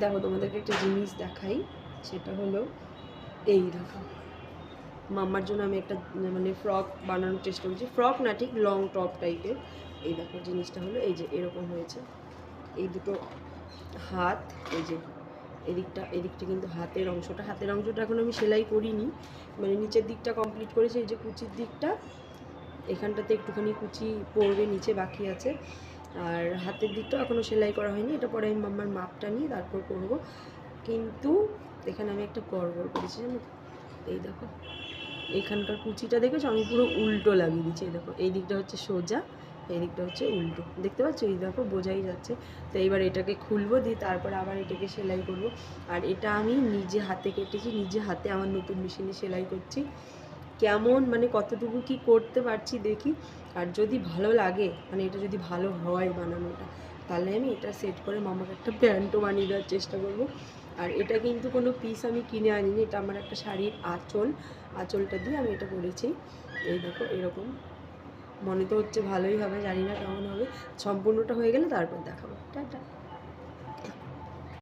দেখো তোমাদেরকে একটা জিনিস দেখাই, সেটা হলো এই দেখো মাম্মার জন্য আমি একটা মানে ফ্রক বানানোর চেষ্টা করছি, ফ্রক না ঠিক লং টপ টাইপের। এই দেখো জিনিসটা হলো এই যে এরকম হয়েছে, এই দুটো হাত, এই যে এদিকটা কিন্তু হাতের অংশটা এখন আমি সেলাই করিনি, মানে নিচের দিকটা কমপ্লিট করেছি। এই যে কুচির দিকটা, এখানটাতে একটুখানি কুচি পড়বে, নিচে বাকি আছে। আর হাতের দিকটাও এখনও সেলাই করা হয়নি, এটা পরে আমি মাম্মার মাপটা নিয়ে তারপর করবো। কিন্তু এখানে আমি একটা গড়বড় করেছি জানো, এই দেখো এইখানকার কুচিটা দেখেছো আমি পুরো উল্টো লাগিয়ে দিচ্ছি। এই দেখো এই দিকটা হচ্ছে সোজা, এই দিকটা হচ্ছে উল্টো, দেখতে পাচ্ছ? এই দেখো বোঝাই যাচ্ছে। তো এইবার এটাকে খুলবো, দিয়ে তারপর আবার এটাকে সেলাই করব। আর এটা আমি নিজে হাতে কেটেছি, নিজে হাতে আমার নতুন মেশিনে সেলাই করছি। কেমন মানে কতটুকু কি করতে পারছি দেখি। আর যদি ভালো লাগে, মানে এটা যদি ভালো হয় বানানোটা, তাহলে আমি এটা সেট করে মামাকে একটা প্যান্টও বানিয়ে দেওয়ার চেষ্টা করব। আর এটা কিন্তু কোনো পিস আমি কিনে আনিনি, এটা আমার একটা শাড়ির আঁচলটা দিয়ে আমি এটা করেছি। এই দেখো এরকম, মনে তো হচ্ছে ভালোই হবে, জানি না কেমন হবে। সম্পূর্ণটা হয়ে গেলে তারপর দেখাবো। টাটা।